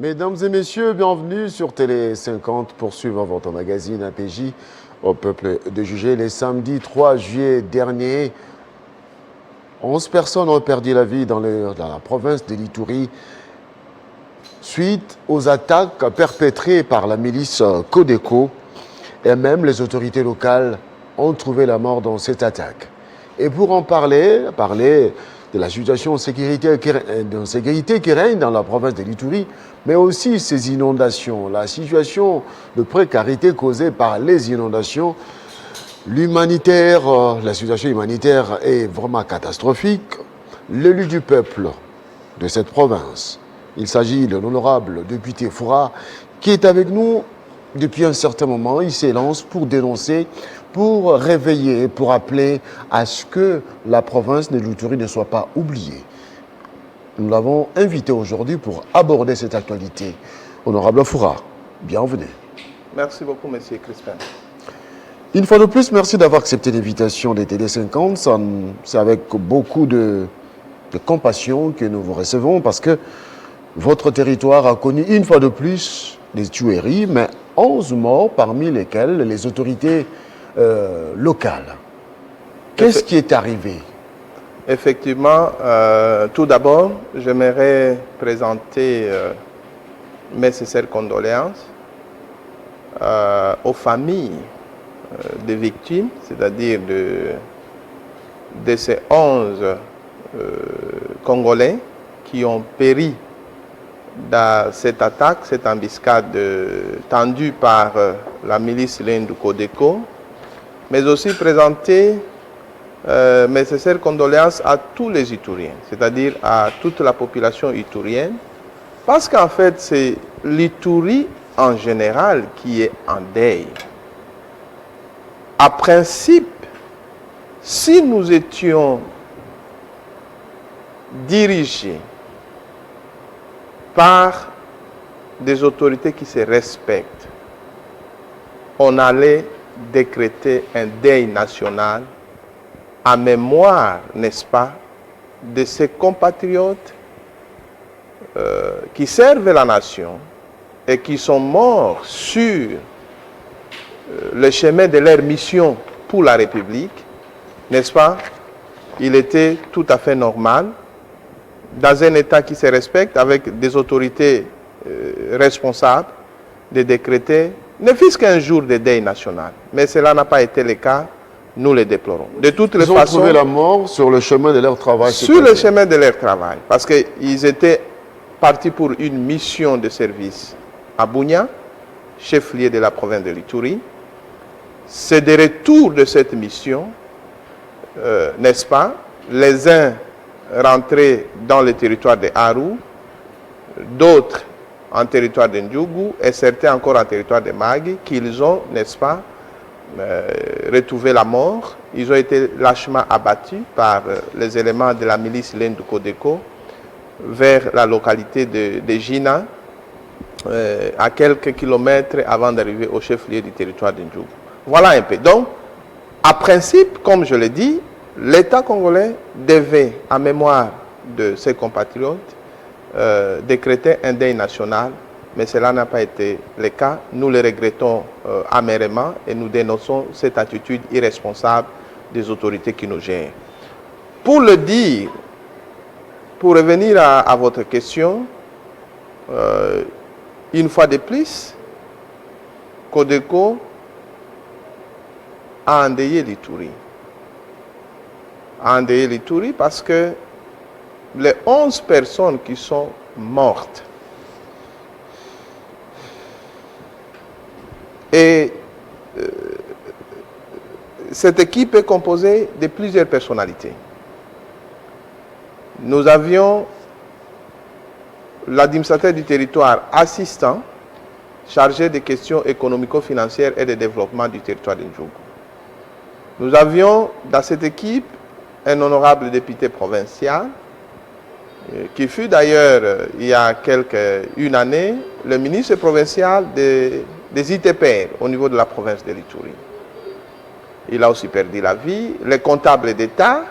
Mesdames et messieurs, bienvenue sur Télé 50 pour suivre votre magazine APJ au peuple de juger. Les samedis 3 juillet dernier, 11 personnes ont perdu la vie dans la province de l'Ituri suite aux attaques perpétrées par la milice Codeco, et même les autorités locales ont trouvé la mort dans cette attaque. Et pour en parler de la situation de sécurité qui règne dans la province de l'Ituri, mais aussi ces inondations, la situation de précarité causée par les inondations, la situation humanitaire est vraiment catastrophique. L'élu du peuple de cette province, il s'agit de l'honorable député Foura, qui est avec nous depuis un certain moment. Il s'élance pour dénoncer, pour réveiller, pour appeler à ce que la province de l'Ituri ne soit pas oubliée. Nous l'avons invité aujourd'hui pour aborder cette actualité. Honorable Foura, bienvenue. Merci beaucoup, M. Crispin. Une fois de plus, merci d'avoir accepté l'invitation des Télé 50. C'est avec beaucoup de compassion que nous vous recevons parce que votre territoire a connu une fois de plus des tueries, mais 11 morts parmi lesquels les autorités locales. Qu'est-ce qui est arrivé? Effectivement, tout d'abord, j'aimerais présenter mes sincères condoléances aux familles des victimes, c'est-à-dire de ces 11 Congolais qui ont péri dans cette attaque, cette embuscade tendue par la milice Lendu Codeco, mais aussi présenter mes sincères condoléances à tous les Ituriens, c'est-à-dire à toute la population iturienne, parce qu'en fait, c'est l'Ituri en général qui est en deuil. À principe, si nous étions dirigés par des autorités qui se respectent, on allait décréter un deuil national en mémoire, n'est-ce pas, de ces compatriotes qui servent la nation et qui sont morts sur le chemin de leur mission pour la République, n'est-ce pas? Il était tout à fait normal, dans un État qui se respecte, avec des autorités responsables, de décréter, ne fût-ce qu'un jour de deuil national. Mais cela n'a pas été le cas, nous le déplorons. De toutes les façons, ils ont trouvé la mort sur le chemin de leur travail. Sur le chemin de leur travail, parce qu'ils étaient partis pour une mission de service à Bunia, chef-lieu de la province de l'Ituri. C'est de retour de cette mission, n'est-ce pas, les uns rentrés dans le territoire de Aru, d'autres en territoire de Ndjougou et certains encore en territoire de Magui, qu'ils ont, n'est-ce pas, retrouvé la mort. Ils ont été lâchement abattus par les éléments de la milice Lendu Codeco vers la localité de Jina, à quelques kilomètres avant d'arriver au chef-lieu du territoire de Ndjougou. Voilà un peu. Donc, à principe, comme je l'ai dit, l'État congolais devait, en mémoire de ses compatriotes, décréter un deuil national, mais cela n'a pas été le cas. Nous le regrettons amèrement et nous dénonçons cette attitude irresponsable des autorités qui nous gèrent. Pour le dire, pour revenir à votre question, une fois de plus, Codeco a endeuillé l'Ituri. A endeuillé l'Ituri parce que les 11 personnes qui sont mortes et cette équipe est composée de plusieurs personnalités. Nous avions l'administrateur du territoire assistant chargé des questions économico-financières et de développement du territoire de Ndjougou. Nous avions dans cette équipe un honorable député provincial qui fut d'ailleurs, il y a une année, le ministre provincial des ITPR au niveau de la province de l'Ituri. Il a aussi perdu la vie. Le comptable d'État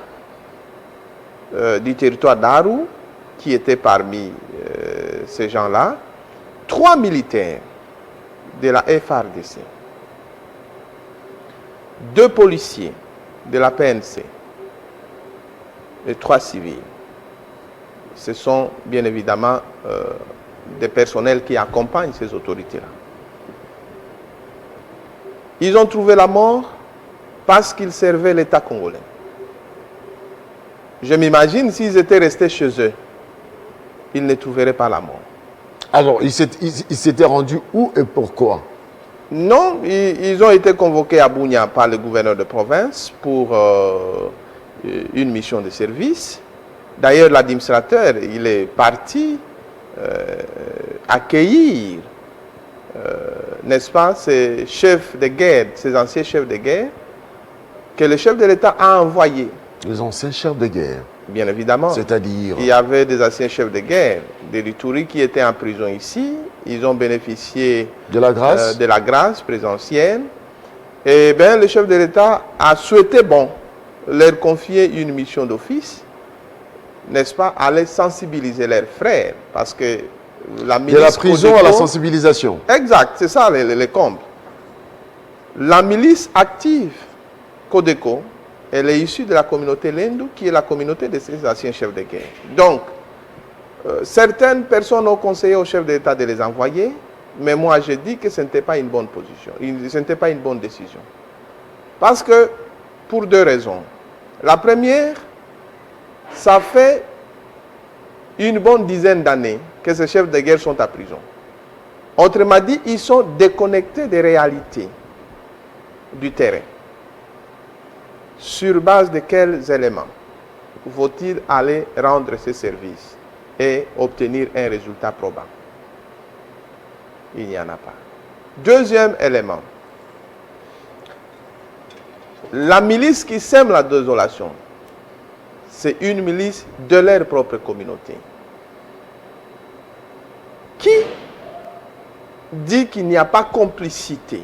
du territoire d'Aru, qui était parmi ces gens-là, 3 militaires de la FARDC, 2 policiers de la PNC et 3 civils. Ce sont bien évidemment des personnels qui accompagnent ces autorités-là. Ils ont trouvé la mort parce qu'ils servaient l'État congolais. Je m'imagine s'ils étaient restés chez eux, ils ne trouveraient pas la mort. Alors, ils s'étaient rendus où et pourquoi? Non, ils ont été convoqués à Bunia par le gouverneur de province pour une mission de service. D'ailleurs, l'administrateur, il est parti accueillir, n'est-ce pas, ces chefs de guerre, ces anciens chefs de guerre, que le chef de l'État a envoyés. Les anciens chefs de guerre. Bien évidemment. C'est-à-dire? Il y avait des anciens chefs de guerre de l'Ituri qui étaient en prison ici. Ils ont bénéficié de la grâce, présidentielle. Et bien, le chef de l'État a souhaité, leur confier une mission d'office, n'est-ce pas, aller sensibiliser leurs frères. Parce que la milice de la prison Codeco, à la sensibilisation. Exact, c'est ça les combles. La milice active Codeco, elle est issue de la communauté Lendu, qui est la communauté de ces anciens chefs de guerre. Donc, certaines personnes ont conseillé au chef de l'État de les envoyer, mais moi je dis que ce n'était pas une bonne position, ce n'était pas une bonne décision. Parce que, pour 2 raisons. La première, ça fait une bonne dizaine d'années que ces chefs de guerre sont à prison. Autrement dit, ils sont déconnectés des réalités du terrain. Sur base de quels éléments faut-il aller rendre ces services et obtenir un résultat probant? Il n'y en a pas. Deuxième élément, la milice qui sème la désolation, c'est une milice de leur propre communauté. Qui dit qu'il n'y a pas complicité?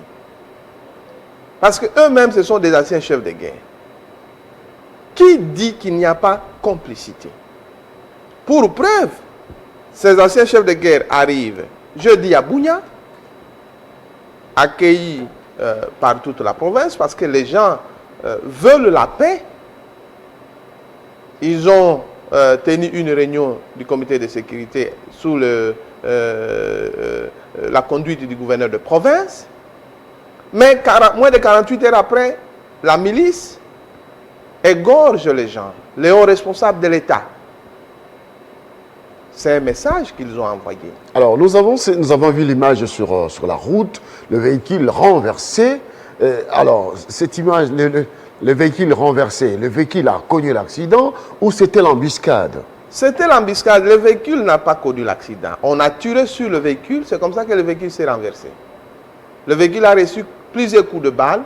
Parce qu'eux-mêmes, ce sont des anciens chefs de guerre. Qui dit qu'il n'y a pas complicité? Pour preuve, ces anciens chefs de guerre arrivent jeudi à Bunia, accueillis par toute la province, parce que les gens veulent la paix. Ils ont tenu une réunion du comité de sécurité sous la conduite du gouverneur de province. Mais moins de 48 heures après, la milice égorge les gens, les hauts responsables de l'État. C'est un message qu'ils ont envoyé. Alors, nous avons vu l'image sur la route, le véhicule renversé. Alors, cette image, le véhicule renversé, le véhicule a connu l'accident ou c'était l'embuscade? C'était l'embuscade. Le véhicule n'a pas connu l'accident. On a tiré sur le véhicule, c'est comme ça que le véhicule s'est renversé. Le véhicule a reçu plusieurs coups de balle.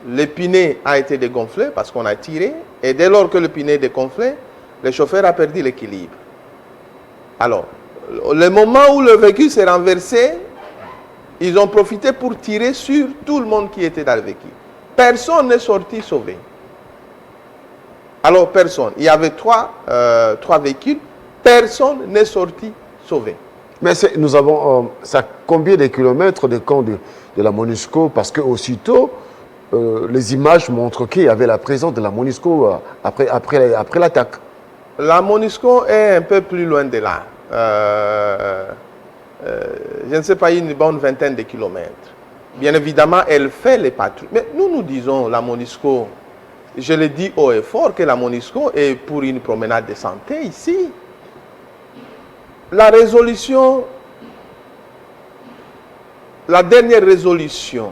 Le pinet a été dégonflé parce qu'on a tiré. Et dès lors que le pinet est dégonflé, le chauffeur a perdu l'équilibre. Alors, le moment où le véhicule s'est renversé, ils ont profité pour tirer sur tout le monde qui était dans le véhicule. Personne n'est sorti sauvé. Alors, personne. Il y avait trois véhicules. Personne n'est sorti sauvé. Mais nous avons ça combien de kilomètres de camp de la MONUSCO? Parce que aussitôt, les images montrent qu'il y avait la présence de la MONUSCO après l'attaque. La MONUSCO est un peu plus loin de là. Je ne sais pas, une bonne vingtaine de kilomètres. Bien évidemment, elle fait les patrouilles. Mais nous disons, la MONUSCO, je le dis haut et fort, que la MONUSCO est pour une promenade de santé ici. La résolution, la dernière résolution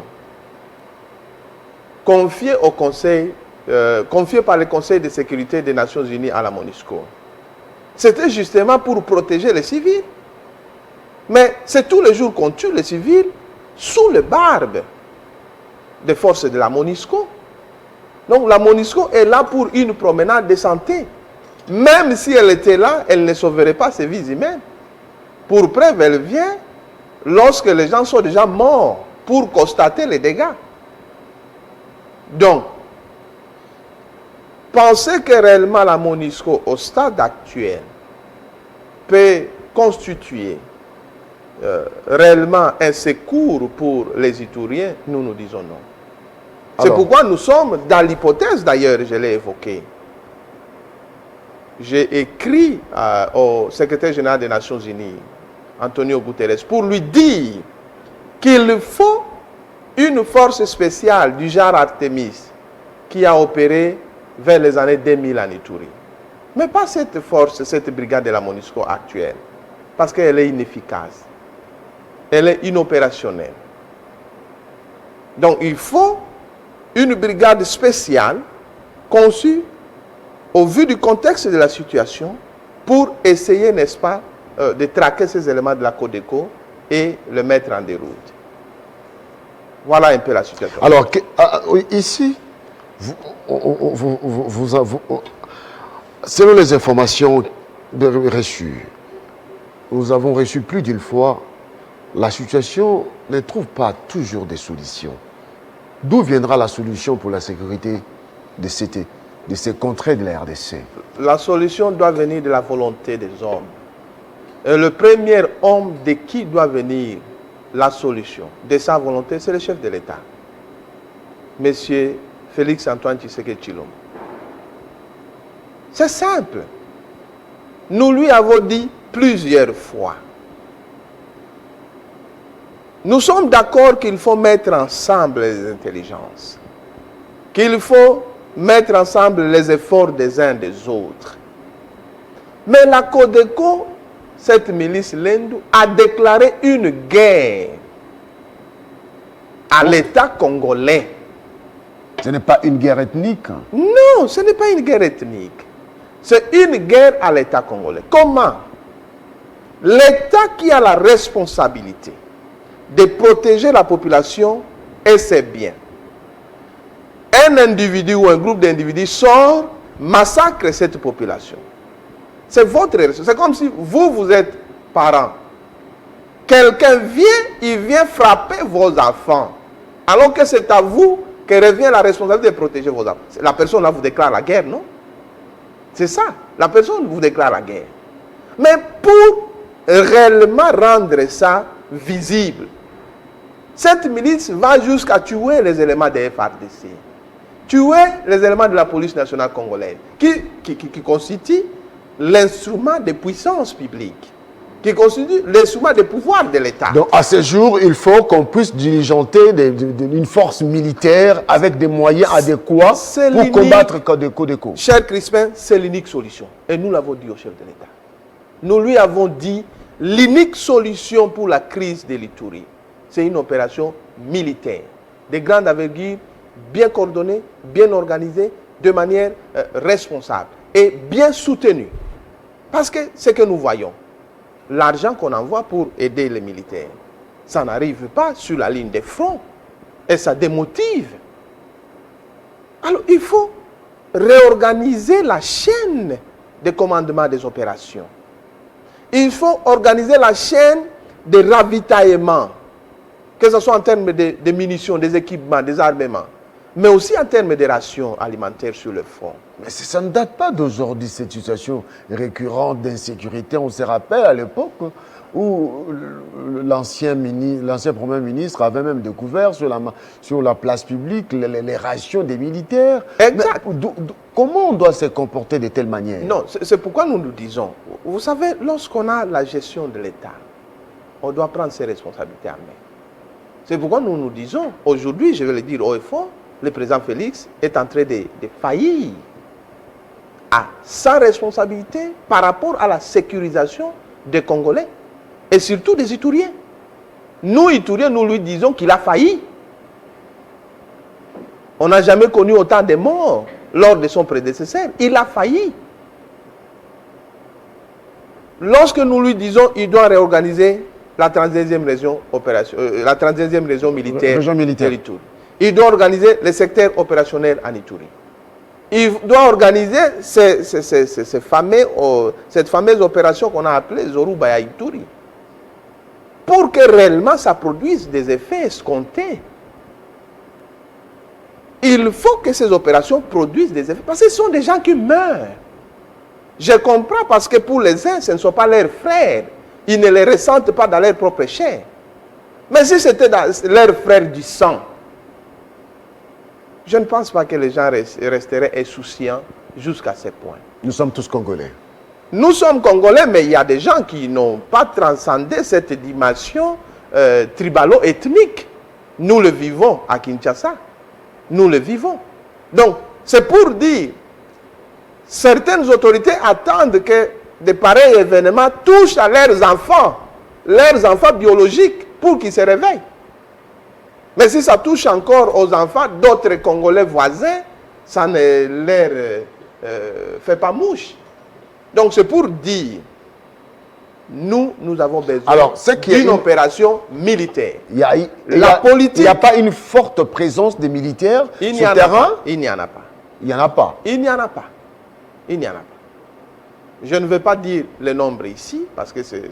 confiée au Conseil, confiée par le Conseil de sécurité des Nations Unies à la MONUSCO, c'était justement pour protéger les civils. Mais c'est tous les jours qu'on tue les civils sous le barbe des forces de la MONUSCO. Donc la MONUSCO est là pour une promenade de santé. Même si elle était là, elle ne sauverait pas ses vies humaines. Pour preuve, elle vient lorsque les gens sont déjà morts pour constater les dégâts. Donc, pensez que réellement la MONUSCO, au stade actuel, peut constituer réellement un secours pour les Itouriens, nous disons non. C'est Alors, pourquoi nous sommes dans l'hypothèse, d'ailleurs, je l'ai évoqué. J'ai écrit au secrétaire général des Nations Unies, Antonio Guterres, pour lui dire qu'il faut une force spéciale du genre Artemis qui a opéré vers les années 2000 en Ituri. Mais pas cette force, cette brigade de la MONUSCO actuelle, parce qu'elle est inefficace. Elle est inopérationnelle. Donc il faut une brigade spéciale conçue au vu du contexte de la situation pour essayer, n'est-ce pas, de traquer ces éléments de la Codeco et le mettre en déroute. Voilà un peu la situation. Alors, ici, selon les informations reçues, nous avons reçu plus d'une fois, la situation ne trouve pas toujours des solutions. D'où viendra la solution pour la sécurité de ces contrées de la RDC? La solution doit venir de la volonté des hommes. Et le premier homme de qui doit venir la solution de sa volonté, c'est le chef de l'État, Monsieur Félix Antoine Tshisekedi Tshilombo. C'est simple. Nous lui avons dit plusieurs fois. Nous sommes d'accord qu'il faut mettre ensemble les intelligences, qu'il faut mettre ensemble les efforts des uns des autres. Mais la Codeco, cette milice Lendu, a déclaré une guerre à l'État congolais. Ce n'est pas une guerre ethnique. Non, ce n'est pas une guerre ethnique. C'est une guerre à l'État congolais. Comment? L'État qui a la responsabilité de protéger la population et ses biens. Un individu ou un groupe d'individus sort, massacre cette population. C'est votre responsabilité. C'est comme si vous êtes parents. Quelqu'un vient, il vient frapper vos enfants. Alors que c'est à vous que revient la responsabilité de protéger vos enfants. La personne là vous déclare la guerre, non? C'est ça. La personne vous déclare la guerre. Mais pour réellement rendre ça visible, cette milice va jusqu'à tuer les éléments des FARDC, tuer les éléments de la police nationale congolaise, qui constituent l'instrument de puissance publique, qui constitue l'instrument de pouvoir de l'État. Donc à ce jour, il faut qu'on puisse diligenter une force militaire avec des moyens adéquats pour combattre Codeco. Cher Crispin, c'est l'unique solution. Et nous l'avons dit au chef de l'État. Nous lui avons dit l'unique solution pour la crise de l'Ituri, c'est une opération militaire, de grande envergure, bien coordonnée, bien organisée, de manière responsable et bien soutenue. Parce que ce que nous voyons, l'argent qu'on envoie pour aider les militaires, ça n'arrive pas sur la ligne des fronts et ça démotive. Alors il faut réorganiser la chaîne de commandement des opérations. Il faut organiser la chaîne de ravitaillement, que ce soit en termes de munitions, des équipements, des armements, mais aussi en termes de rations alimentaires sur le front. Mais ça ne date pas d'aujourd'hui, cette situation récurrente d'insécurité. On se rappelle à l'époque où l'ancien Premier ministre avait même découvert sur la place publique les rations des militaires. Exact. Mais, comment on doit se comporter de telle manière? Non, c'est pourquoi nous disons, vous savez, lorsqu'on a la gestion de l'État, on doit prendre ses responsabilités en main. C'est pourquoi nous disons, aujourd'hui, je vais le dire haut et fort, le président Félix est en train de faillir à sa responsabilité par rapport à la sécurisation des Congolais et surtout des Ituriens. Nous, Ituriens, nous lui disons qu'il a failli. On n'a jamais connu autant de morts lors de son prédécesseur. Il a failli. Lorsque nous lui disons qu'il doit réorganiser la 32e région militaire de l'Ituri. Il doit organiser le secteur opérationnel en Ituri. Il doit organiser cette fameuse opération qu'on a appelée Zoruba Ituri. Pour que réellement ça produise des effets escomptés. Il faut que ces opérations produisent des effets. Parce que ce sont des gens qui meurent. Je comprends parce que pour les uns, ce ne sont pas leurs frères. ils ne les ressentent pas dans leur propre chair. Mais si c'était dans leurs frères du sang, je ne pense pas que les gens resteraient insouciants jusqu'à ce point. Nous sommes tous Congolais. Nous sommes Congolais, mais il y a des gens qui n'ont pas transcendé cette dimension tribalo-ethnique. Nous le vivons à Kinshasa. Nous le vivons. Donc, c'est pour dire, certaines autorités attendent que de pareils événements touchent à leurs enfants biologiques, pour qu'ils se réveillent. Mais si ça touche encore aux enfants d'autres Congolais voisins, ça ne leur fait pas mouche. Donc c'est pour dire, nous avons besoin d'une opération militaire. Il n'y a pas une forte présence des militaires sur terrain. Il n'y en a pas. Il n'y en a pas. Il n'y en a pas. Il n'y en a pas. Je ne vais pas dire le nombre ici, parce que c'est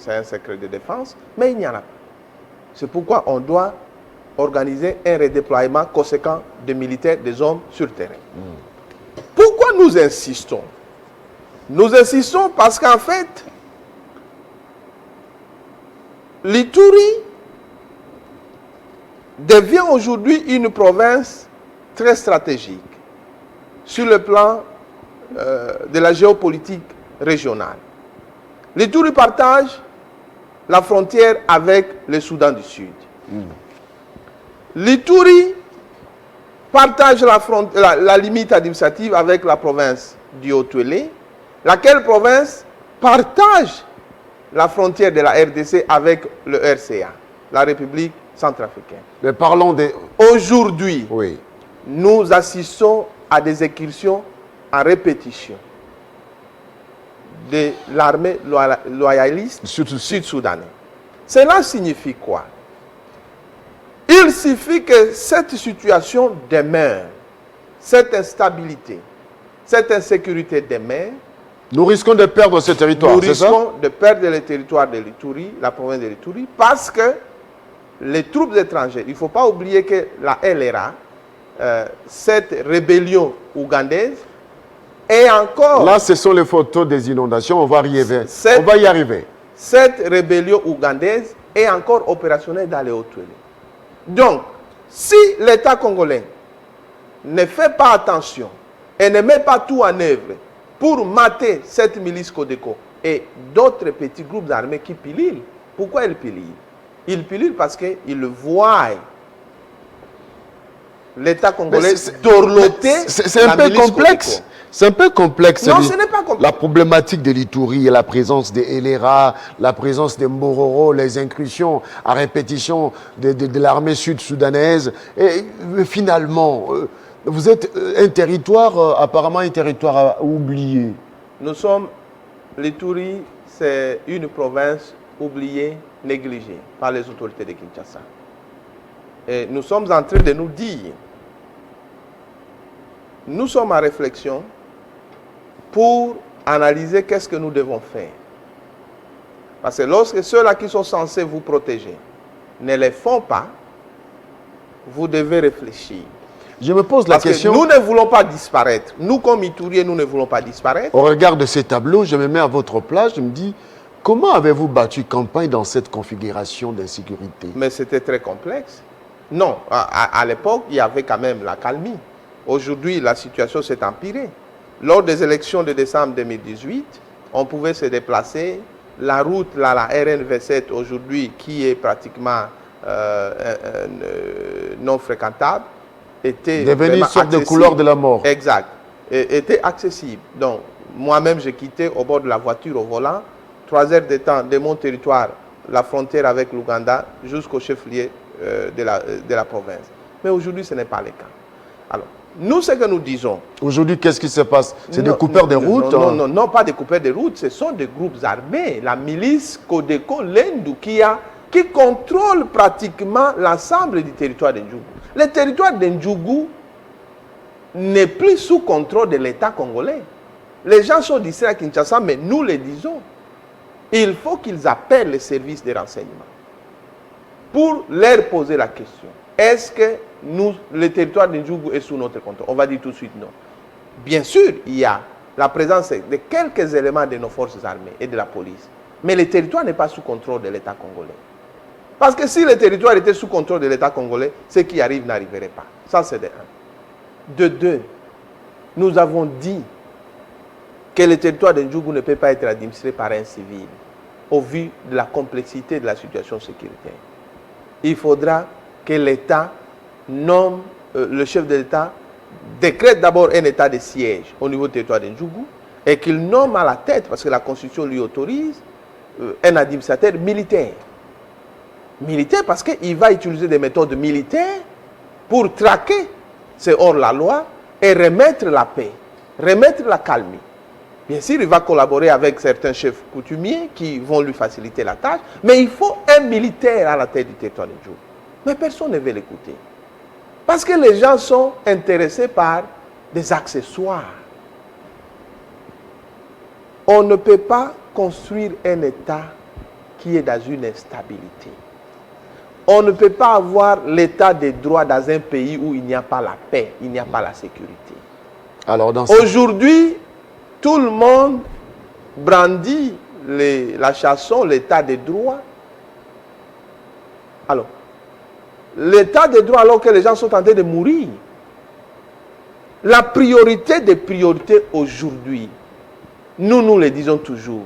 un secret de défense, mais il n'y en a pas. C'est pourquoi on doit organiser un redéploiement conséquent de militaires, des hommes sur terrain. Pourquoi nous insistons? Nous insistons parce qu'en fait, l'Ituri devient aujourd'hui une province très stratégique sur le plan de la géopolitique régionale. L'Ituri partage la frontière avec le Soudan du Sud. L'Ituri partage la limite administrative avec la province du Haut-Uélé, laquelle province partage la frontière de la RDC avec le RCA, la République centrafricaine. Mais parlons des... Aujourd'hui, oui, nous assistons à des incursions en répétition de l'armée loyaliste sud-soudanais. Cela signifie quoi? Il suffit que cette situation demeure, cette instabilité, cette insécurité demeure. Nous risquons de perdre ce territoire, c'est ça? Nous risquons de perdre le territoire de l'Ituri, la province de l'Ituri, parce que les troupes étrangères, il ne faut pas oublier que la LRA, cette rébellion ougandaise, est encore... Là, ce sont les photos des inondations, on va y arriver. Cette rébellion ougandaise est encore opérationnelle dans les Haut-Uélé. Donc, si l'État congolais ne fait pas attention et ne met pas tout en œuvre pour mater cette milice Codeco et d'autres petits groupes armés qui pilulent, pourquoi ils pilulent? Ils pilulent parce qu'ils voient l'État congolais dorloter. C'est un peu complexe. C'est un peu complexe. Non, ce n'est pas complexe. La problématique de l'Ituri, la présence des LRA, la présence des Mororo, les incursions à répétition de l'armée sud-soudanaise. Et finalement, vous êtes un territoire, apparemment un territoire à oublier. Nous sommes, l'Ituri, c'est une province oubliée, négligée par les autorités de Kinshasa. Et nous sommes en train de nous dire, nous sommes en réflexion pour analyser qu'est-ce que nous devons faire. Parce que lorsque ceux-là qui sont censés vous protéger ne les font pas, vous devez réfléchir. Je me pose la question... Parce que nous ne voulons pas disparaître. Nous, comme Ituriens, nous ne voulons pas disparaître. Au regard de ces tableaux, je me mets à votre place, je me dis, comment avez-vous battu campagne dans cette configuration d'insécurité? Mais c'était très complexe. Non, à l'époque, il y avait quand même la calmie. Aujourd'hui, la situation s'est empirée. Lors des élections de décembre 2018, on pouvait se déplacer. La route, là, la RN27, aujourd'hui, qui est pratiquement non fréquentable, était devenue une sorte de couloir de la mort. Exact. Était accessible. Donc, moi-même, j'ai quitté au bord de la voiture au volant, 3 heures de temps de mon territoire, la frontière avec l'Ouganda, jusqu'au chef-lieu de la province. Mais aujourd'hui, ce n'est pas le cas. Alors, nous, ce que nous disons... Aujourd'hui, qu'est-ce qui se passe? C'est des coupeurs de route? Non, pas des coupeurs de route, ce sont des groupes armés. La milice Codeco, l'Endou, qui contrôle pratiquement l'ensemble du territoire de Ndjougou. Le territoire de Ndjougou n'est plus sous contrôle de l'État congolais. Les gens sont distraits à Kinshasa, mais nous le disons. Il faut qu'ils appellent les services de renseignement pour leur poser la question. Est-ce que le territoire de Ndjougou est sous notre contrôle? On va dire tout de suite non. Bien sûr, il y a la présence de quelques éléments de nos forces armées et de la police. Mais le territoire n'est pas sous contrôle de l'État congolais. Parce que si le territoire était sous contrôle de l'État congolais, ce qui arrive n'arriverait pas. Ça, c'est de un. De deux, nous avons dit que le territoire de Ndjougou ne peut pas être administré par un civil, au vu de la complexité de la situation sécuritaire. Il faudra que l'État nomme, le chef de l'État décrète d'abord un état de siège au niveau du territoire de Ndjougou et qu'il nomme à la tête, parce que la Constitution lui autorise, un administrateur militaire. Militaire parce qu'il va utiliser des méthodes militaires pour traquer, c'est hors la loi, et remettre la paix, remettre la calmie. Bien sûr, il va collaborer avec certains chefs coutumiers qui vont lui faciliter la tâche, mais il faut un militaire à la tête du territoire de Ndjougou. Mais personne ne veut l'écouter. Parce que les gens sont intéressés par des accessoires. On ne peut pas construire un État qui est dans une instabilité. On ne peut pas avoir l'état de droit dans un pays où il n'y a pas la paix, il n'y a pas la sécurité. Alors, aujourd'hui, tout le monde brandit la chanson, l'état de droit. Alors, l'état de droit alors que les gens sont en train de mourir. La priorité des priorités aujourd'hui, nous le disons toujours,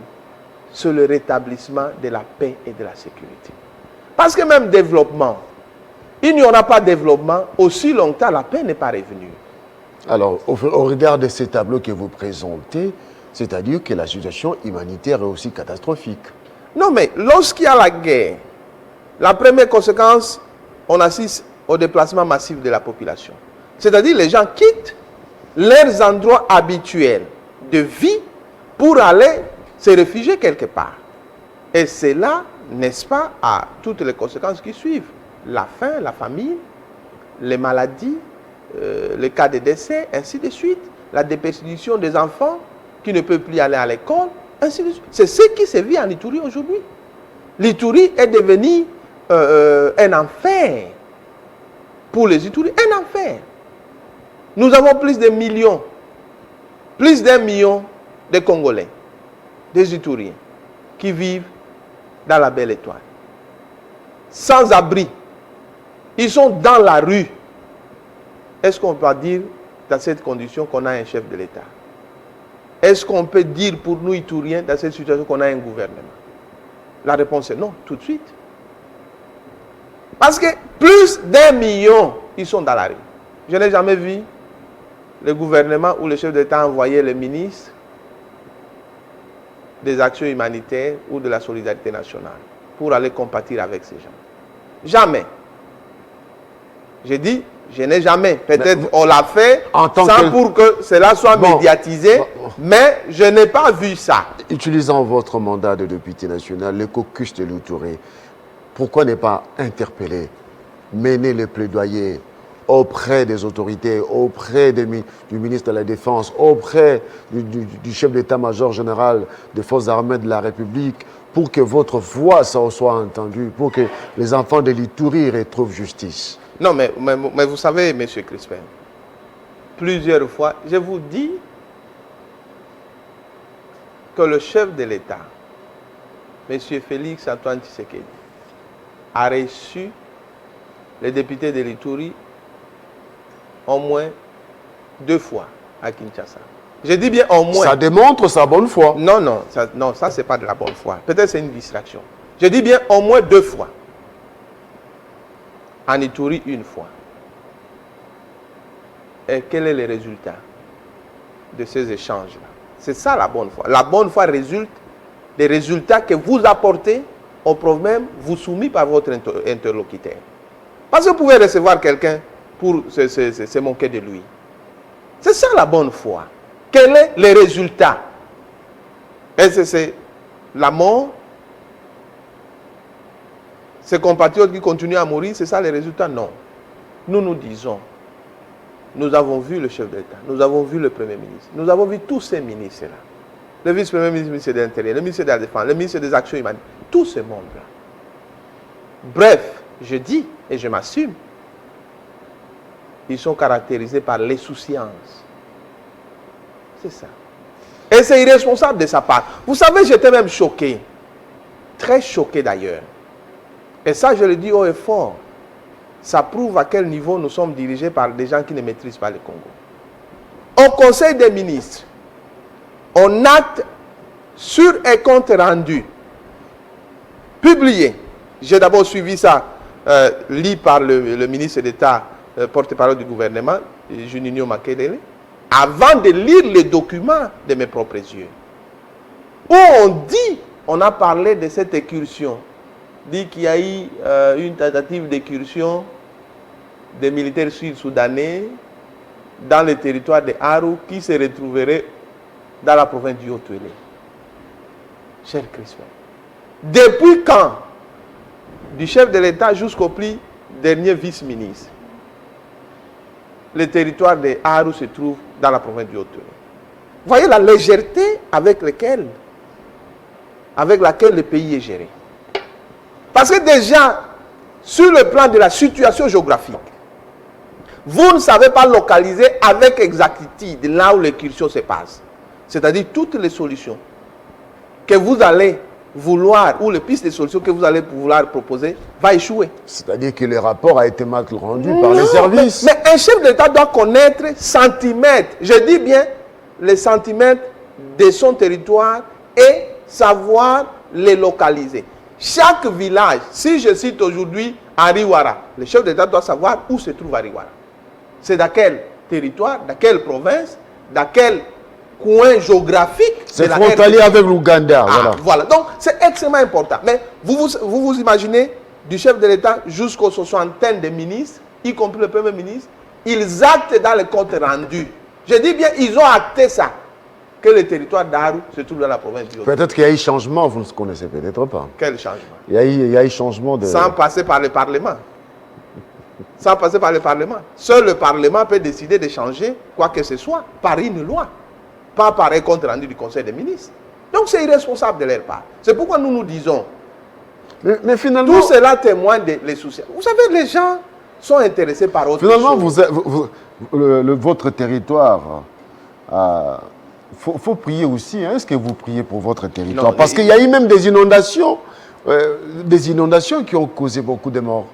c'est le rétablissement de la paix et de la sécurité. Parce que même développement, il n'y aura pas de développement aussi longtemps la paix n'est pas revenue. Alors, au regard de ces tableaux que vous présentez, c'est-à-dire que la situation humanitaire est aussi catastrophique. Non, mais lorsqu'il y a la guerre, la première conséquence, on assiste au déplacement massif de la population. C'est-à-dire les gens quittent leurs endroits habituels de vie pour aller se réfugier quelque part. Et c'est là, n'est-ce pas, à toutes les conséquences qui suivent. La faim, la famine, les maladies, les cas de décès, ainsi de suite. La déperdition des enfants qui ne peuvent plus aller à l'école, ainsi de suite. C'est ce qui se vit en Ituri aujourd'hui. L'Ituri est devenu un enfer pour les Ituri, un enfer. Nous avons plus de millions, plus d'1 million de Congolais, des Ituriens, qui vivent dans la Belle Étoile. Sans abri. Ils sont dans la rue. Est-ce qu'on peut dire dans cette condition qu'on a un chef de l'État? Est-ce qu'on peut dire pour nous Ituriens dans cette situation qu'on a un gouvernement? La réponse est non, tout de suite. Parce que plus d'1 million, ils sont dans la rue. Je n'ai jamais vu le gouvernement ou le chef d'État envoyer le ministre des actions humanitaires ou de la solidarité nationale pour aller compatir avec ces gens. Jamais. J'ai dit, je n'ai jamais. Peut-être on l'a fait sans pour que cela soit médiatisé, mais je n'ai pas vu ça. Utilisant votre mandat de député national, le caucus de l'Outouré, pourquoi ne pas interpeller, mener le plaidoyer auprès des autorités, auprès du ministre de la Défense, auprès du chef d'état-major général des forces armées de la République, pour que votre voix soit entendue, pour que les enfants de l'Ituri retrouvent justice? Non, mais vous savez, M. Crispin, plusieurs fois, je vous dis que le chef de l'État, M. Félix Antoine Tshisekedi, a reçu les députés de l'Ituri au moins 2 fois à Kinshasa. Je dis bien au moins. Ça démontre sa bonne foi. Non, ça c'est pas de la bonne foi. Peut-être c'est une distraction. Je dis bien au moins 2 fois. En Ituri, 1 fois. Et quel est le résultat de ces échanges-là? C'est ça la bonne foi. La bonne foi résulte des résultats que vous apportez au problème vous soumis par votre interlocuteur. Parce que vous pouvez recevoir quelqu'un pour se moquer de lui. C'est ça la bonne foi. Quel est le résultat? Est-ce que c'est la mort? Ces compatriotes qui continuent à mourir, c'est ça le résultat? Non. Nous disons, nous avons vu le chef d'État, nous avons vu le Premier ministre, nous avons vu tous ces ministres-là. Le vice-premier ministre, le ministre de l'Intérieur, le ministre de la Défense, le ministre des Actions humanitaires, tout ce monde-là. Bref, je dis et je m'assume, ils sont caractérisés par l'insouciance. C'est ça. Et c'est irresponsable de sa part. Vous savez, j'étais même choqué. très choqué d'ailleurs. Et ça, je le dis haut et fort. Ça prouve à quel niveau nous sommes dirigés par des gens qui ne maîtrisent pas le Congo. Au Conseil des ministres, on acte sur un compte rendu publié. J'ai d'abord suivi ça, lu par le ministre d'État, porte-parole du gouvernement, Juninho Makelele, avant de lire les documents de mes propres yeux. Où on a parlé de cette incursion, dit qu'il y a eu une tentative d'incursion des militaires sud-soudanais dans le territoire de Aru qui se retrouverait dans la province du Haut-Tuélé. Cher Crispin, depuis quand, du chef de l'État jusqu'au plus dernier vice-ministre, le territoire de Aru se trouve dans la province du Haut-Tuélé? Vous voyez la légèreté avec laquelle le pays est géré. Parce que déjà, sur le plan de la situation géographique, vous ne savez pas localiser avec exactitude là où l'incursion se passe. C'est-à-dire toutes les solutions que vous allez vouloir, ou les pistes de solutions que vous allez vouloir proposer, va échouer. C'est-à-dire que le rapport a été mal rendu par les services. Mais un chef d'État doit connaître centimètres, je dis bien les centimètres de son territoire et savoir les localiser. Chaque village, si je cite aujourd'hui Ariwara, le chef d'État doit savoir où se trouve Ariwara. C'est dans quel territoire, dans quelle province, dans quel coin géographique. C'est frontalier avec l'Ouganda. Voilà. Donc, c'est extrêmement important. Mais vous imaginez, du chef de l'État jusqu'aux soixantaines de ministres, y compris le Premier ministre, ils actent dans le compte rendu. Je dis bien, ils ont acté ça, que le territoire d'Aru se trouve dans la province du Haut-Tuélé. Peut-être qu'il y a eu changement, vous ne connaissez peut-être pas. Quel changement? Il y a eu changement de... Sans passer par le Parlement. Sans passer par le Parlement. Seul le Parlement peut décider de changer quoi que ce soit par une loi. Pas par un compte rendu du Conseil des ministres. Donc c'est irresponsable de leur part. C'est pourquoi nous nous disons, mais finalement, tout cela témoigne des soucis. Vous savez, les gens sont intéressés par autre chose. Finalement, votre territoire, faut prier aussi. Hein. Est-ce que vous priez pour votre territoire? Non, parce qu'il y a eu même des inondations qui ont causé beaucoup de morts.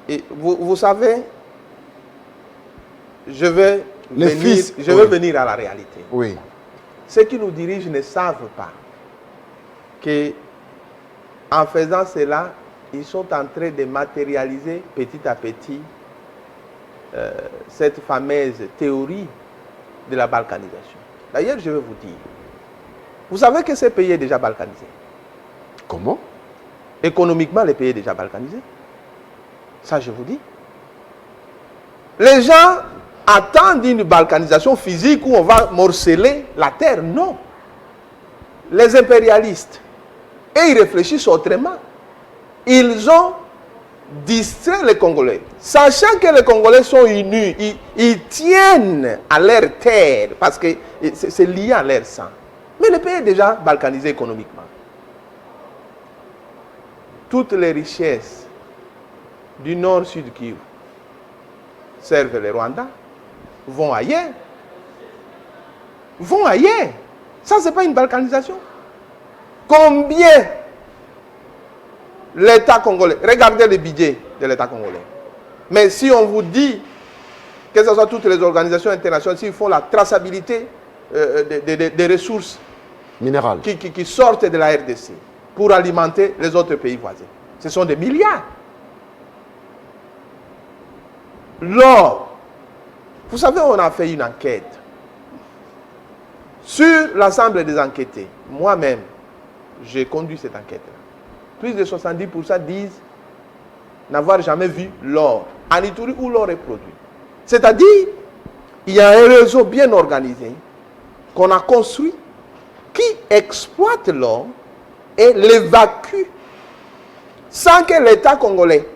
Et vous savez, je vais venir à la réalité. Oui. Ceux qui nous dirigent ne savent pas que, en faisant cela, ils sont en train de matérialiser petit à petit cette fameuse théorie de la balkanisation. D'ailleurs, je vais vous dire, vous savez que ce pays est déjà balkanisé. Comment? Économiquement, le pays est déjà balkanisé. Ça, je vous dis. Les gens attendent une balkanisation physique où on va morceler la terre. Non. Les impérialistes, et ils réfléchissent autrement. Ils ont distrait les Congolais. Sachant que les Congolais sont unis, ils tiennent à leur terre parce que c'est lié à leur sang. Mais le pays est déjà balkanisé économiquement. Toutes les richesses du nord-sud Kivu servent les Rwandais, vont ailleurs. Vont ailleurs. Ça, ce n'est pas une balkanisation. Combien l'État congolais, regardez le budget de l'État congolais. Mais si on vous dit, que ce soit toutes les organisations internationales, s'ils font la traçabilité des ressources minérales qui sortent de la RDC pour alimenter les autres pays voisins, ce sont des milliards. L'or, vous savez, on a fait une enquête sur l'ensemble des enquêtés. Moi-même, j'ai conduit cette enquête-là. Plus de 70% disent n'avoir jamais vu l'or en Ituri où l'or est produit. C'est-à-dire, il y a un réseau bien organisé qu'on a construit qui exploite l'or et l'évacue sans que l'État congolais,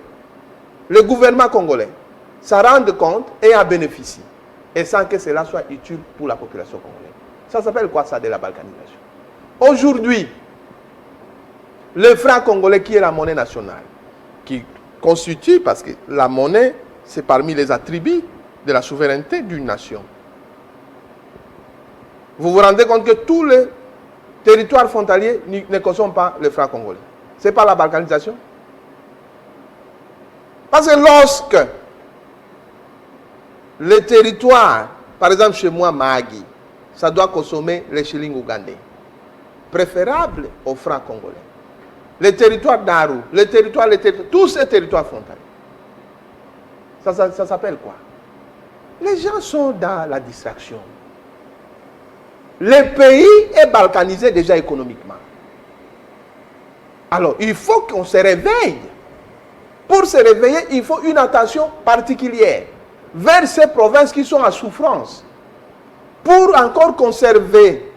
le gouvernement congolais, s'en rende compte et en bénéficie. Et sans que cela soit utile pour la population congolaise. Ça s'appelle quoi ça de la balkanisation? Aujourd'hui, le franc congolais qui est la monnaie nationale, qui constitue, parce que la monnaie, c'est parmi les attributs de la souveraineté d'une nation. Vous vous rendez compte que tous les territoires frontaliers ne consomment pas le franc congolais. Ce n'est pas la balkanisation. Parce que lorsque le territoire, par exemple chez moi, Mahagi, ça doit consommer les shillings ougandais, préférable aux francs congolais. Les territoires d'Aru, tous ces territoires frontaliers. Ça s'appelle quoi? Les gens sont dans la distraction. Le pays est balkanisé déjà économiquement. Alors, il faut qu'on se réveille. Pour se réveiller, il faut une attention particulière vers ces provinces qui sont en souffrance. Pour encore conserver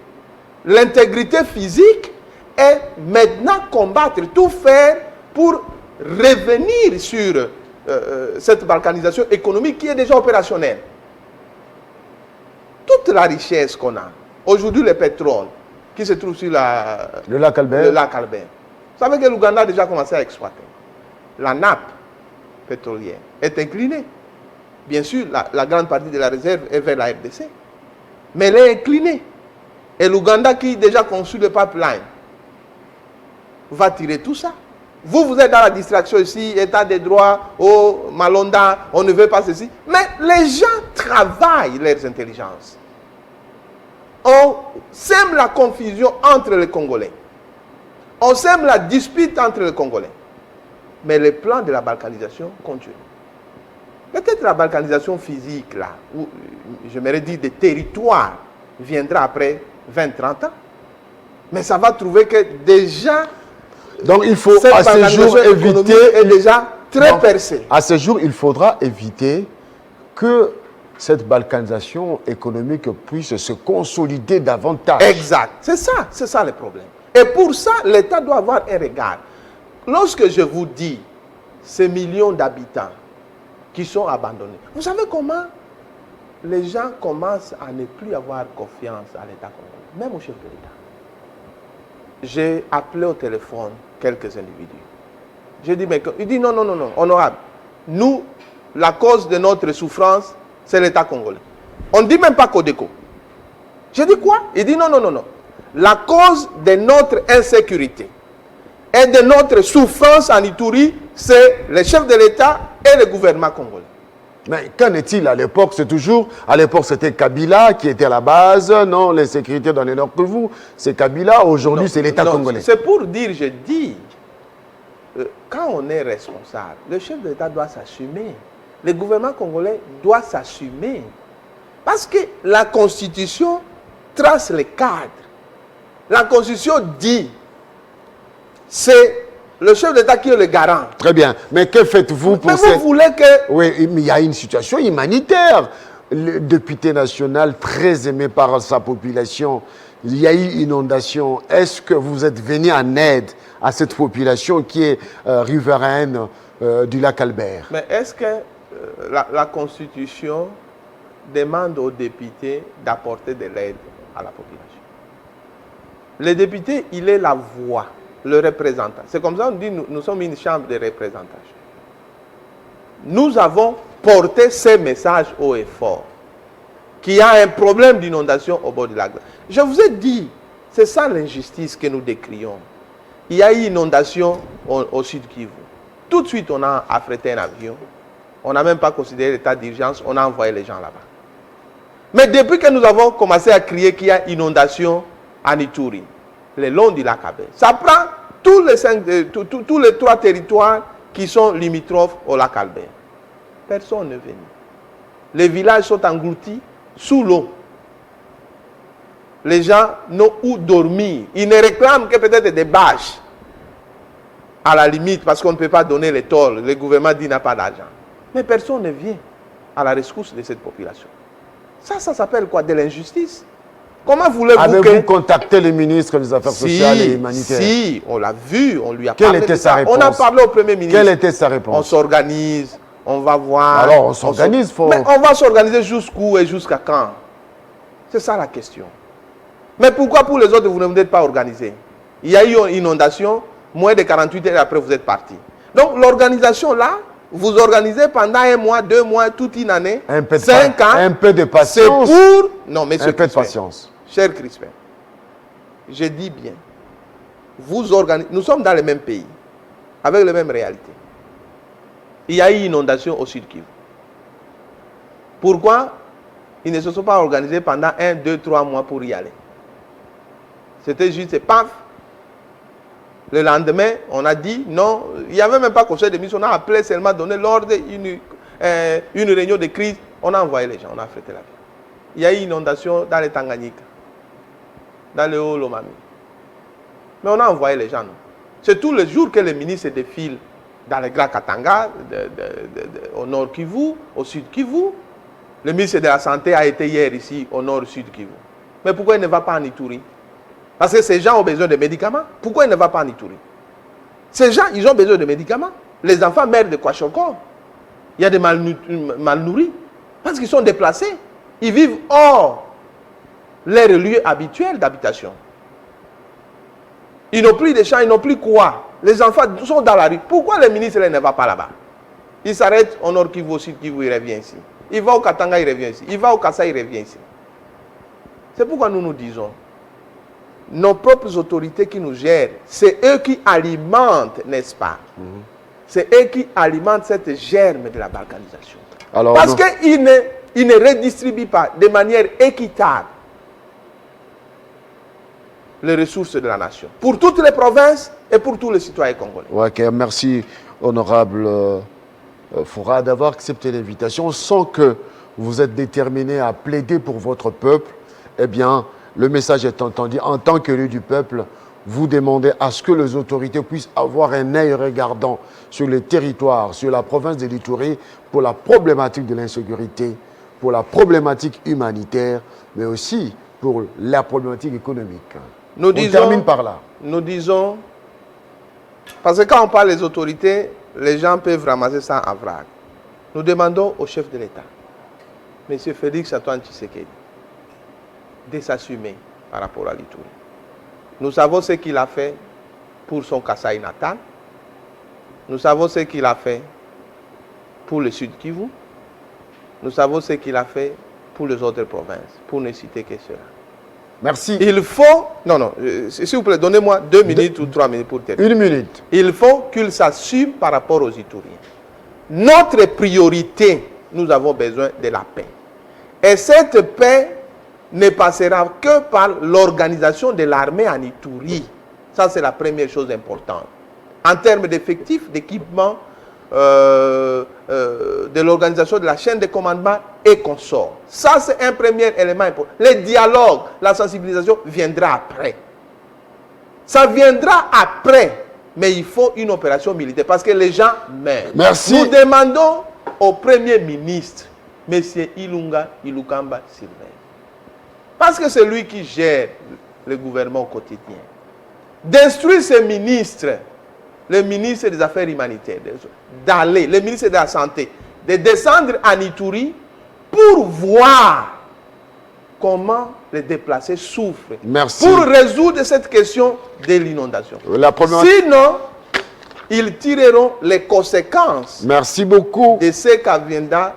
l'intégrité physique et maintenant combattre, tout faire pour revenir sur cette balkanisation économique qui est déjà opérationnelle. Toute la richesse qu'on a, aujourd'hui le pétrole qui se trouve sur le lac Albert. Vous savez que l'Ouganda a déjà commencé à exploiter. La nappe pétrolière est inclinée. Bien sûr, la grande partie de la réserve est vers la RDC. Mais elle est inclinée. Et l'Ouganda qui a déjà conçu le pipeline va tirer tout ça. Vous êtes dans la distraction ici, état des droits, oh, Malonda, on ne veut pas ceci. Mais les gens travaillent leurs intelligences. On sème la confusion entre les Congolais. On sème la dispute entre les Congolais. Mais le plan de la balkanisation continue. Peut-être la balkanisation physique, là, ou j'aimerais dire des territoires, viendra après 20-30 ans. Mais ça va trouver que déjà... Donc il faut à ce jour éviter... est déjà très percée. À ce jour, il faudra éviter que cette balkanisation économique puisse se consolider davantage. Exact. C'est ça le problème. Et pour ça, l'État doit avoir un regard. Lorsque je vous dis ces millions d'habitants qui sont abandonnés, vous savez comment les gens commencent à ne plus avoir confiance à l'État congolais, même au chef de l'État. J'ai appelé au téléphone quelques individus. J'ai dit, mais il dit non, honorable. Nous, la cause de notre souffrance, c'est l'État congolais. On ne dit même pas Codeco. J'ai dit quoi? Il dit non. La cause de notre insécurité et de notre souffrance en Ituri, c'est le chef de l'État et le gouvernement congolais. Mais qu'en est-il à l'époque? C'est toujours, à l'époque c'était Kabila qui était à la base, non, les sécurités dans les Nord que vous, c'est Kabila, aujourd'hui c'est l'État congolais. C'est pour dire, je dis, quand on est responsable, le chef de l'État doit s'assumer. Le gouvernement congolais doit s'assumer. Parce que la Constitution trace les cadres. La Constitution dit, c'est le chef d'État qui est le garant. Très bien. Mais que faites-vous pour Mais vous voulez que... Oui, mais il y a une situation humanitaire. Le député national, très aimé par sa population, il y a eu inondation. Est-ce que vous êtes venu en aide à cette population qui est riveraine du lac Albert? Mais est-ce que la Constitution demande aux députés d'apporter de l'aide à la population? Le député, il est la voix, le représentant. C'est comme ça qu'on dit, nous sommes une chambre de représentation. Nous avons porté ces messages haut et fort, qu'il y a un problème d'inondation au bord du lac. Je vous ai dit, c'est ça l'injustice que nous décrions. Il y a eu inondation au sud Kivu. Tout de suite, on a affrété un avion. On n'a même pas considéré l'état d'urgence, on a envoyé les gens là-bas. Mais depuis que nous avons commencé à crier qu'il y a inondation en Ituri, le long du lac Albert, ça prend tous les 3 territoires qui sont limitrophes au lac Albert. Personne n'est venu. Les villages sont engloutis sous l'eau. Les gens n'ont où dormir. Ils ne réclament que peut-être des bâches. À la limite, parce qu'on ne peut pas donner les tôles. Le gouvernement dit qu'il n'a pas d'argent. Mais personne ne vient à la rescousse de cette population. Ça s'appelle quoi? De l'injustice? Comment voulez-vous Avez-vous contacté le ministre des Affaires sociales et humanitaires? Si, on l'a vu, on lui a parlé. Quelle était sa réponse? On a parlé au Premier ministre. Quelle était sa réponse? On s'organise, on va voir. Alors, on s'organise, Mais on va s'organiser jusqu'où et jusqu'à quand? C'est ça la question. Mais pourquoi pour les autres, vous ne vous êtes pas organisés? Il y a eu une inondation, moins de 48 heures après, vous êtes partis. Donc, l'organisation là, vous organisez pendant 1 mois, 2 mois, toute une année, 5 ans. Un peu de patience. C'est pour... Non, mais un peu de patience. Cher Crispin, je dis bien, nous sommes dans le même pays, avec les mêmes réalités. Il y a eu une inondation au Sud Kivu. Pourquoi ils ne se sont pas organisés pendant 1, 2, 3 mois pour y aller? C'était juste, paf. Le lendemain, on a dit non, il n'y avait même pas conseil de ministre, on a appelé seulement, donné l'ordre, une réunion de crise, on a envoyé les gens, on a affrété la vie. Il y a eu une inondation dans les Tanganyika, dans le Haut-Lomami. Mais on a envoyé les gens. C'est tous les jours que les ministres défilent dans le Grand Katanga, au Nord Kivu, au Sud Kivu. Le ministre de la Santé a été hier ici, au Nord-Sud Kivu. Mais pourquoi il ne va pas en Ituri? Parce que ces gens ont besoin de médicaments. Pourquoi il ne va pas en Ituri? Ces gens, ils ont besoin de médicaments. Les enfants meurent de kwashiorkor. Il y a des mal nourris. Parce qu'ils sont déplacés. Ils vivent hors leur lieu habituel d'habitation. Ils n'ont plus de champs, ils n'ont plus quoi. Les enfants sont dans la rue. Pourquoi le ministre ne va pas là-bas? Il s'arrête au Nord Kivu, au Sud Kivu, il revient ici. Il va au Katanga, il revient ici. Il va au Kassa, il revient ici. C'est pourquoi nous nous disons, nos propres autorités qui nous gèrent, c'est eux qui alimentent, n'est-ce pas? C'est eux qui alimentent cette germe de la balkanisation. Alors, parce qu'ils ne redistribuent pas de manière équitable les ressources de la nation. Pour toutes les provinces et pour tous les citoyens congolais. Ouais, okay, merci, honorable Foura, d'avoir accepté l'invitation. Sans que vous êtes déterminé à plaider pour votre peuple, eh bien, le message est entendu. En tant qu'élu du peuple, vous demandez à ce que les autorités puissent avoir un œil regardant sur les territoires, sur la province de l'Ituri, pour la problématique de l'insécurité, pour la problématique humanitaire, mais aussi pour la problématique économique. On termine par là. Nous disons, parce que quand on parle des autorités, les gens peuvent ramasser ça en vrac. Nous demandons au chef de l'État, M. Félix Antoine Tshisekedi, de s'assumer par rapport à l'Ituri. Nous savons ce qu'il a fait pour son Kasaï natal. Nous savons ce qu'il a fait pour le Sud Kivu. Nous savons ce qu'il a fait pour les autres provinces, pour ne citer que cela. Merci. Il faut... Non, s'il vous plaît, donnez-moi 2 minutes ou 3 minutes pour terminer. 1 minute. Il faut qu'il s'assume par rapport aux Ituriens. Notre priorité, nous avons besoin de la paix. Et cette paix ne passera que par l'organisation de l'armée en Ituri. Ça, c'est la première chose importante. En termes d'effectifs, d'équipement, de l'organisation de la chaîne de commandement et consorts. Ça, c'est un premier élément important. Le dialogue, la sensibilisation viendra après. Ça viendra après, mais il faut une opération militaire parce que les gens meurent. Merci. Nous demandons au Premier ministre, M. Ilukamba Sylvain, parce que c'est lui qui gère le gouvernement au quotidien, d'instruire ses ministres, le ministre des Affaires humanitaires, d'aller, le ministre de la Santé, de descendre en Ituri pour voir comment les déplacés souffrent. Merci. Pour résoudre cette question de l'inondation. Sinon, ils tireront les conséquences. Merci beaucoup. De ce qu'aviendra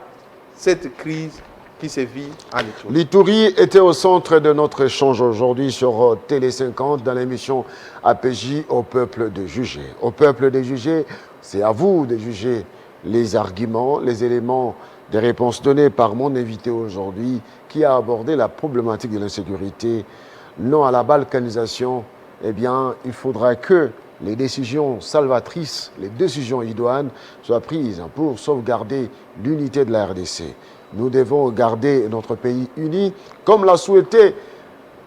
cette crise qui se vit en Ituri. L'Ituri était au centre de notre échange aujourd'hui sur Télé 50 dans l'émission APJ au peuple de juger. Au peuple de juger, c'est à vous de juger les arguments, les éléments des réponses données par mon invité aujourd'hui qui a abordé la problématique de l'insécurité. Non à la balkanisation, eh bien, il faudra que les décisions salvatrices, les décisions idoines soient prises pour sauvegarder l'unité de la RDC. Nous devons garder notre pays uni, comme l'a souhaité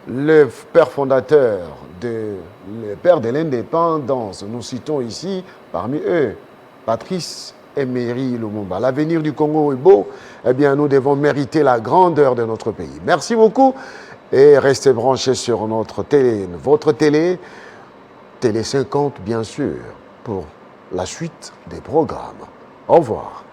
le père fondateur, le père de l'indépendance. Nous citons ici, parmi eux, Patrice Emery Lumumba. L'avenir du Congo est beau, eh bien nous devons mériter la grandeur de notre pays. Merci beaucoup et restez branchés sur notre télé, votre télé, Télé 50 bien sûr, pour la suite des programmes. Au revoir.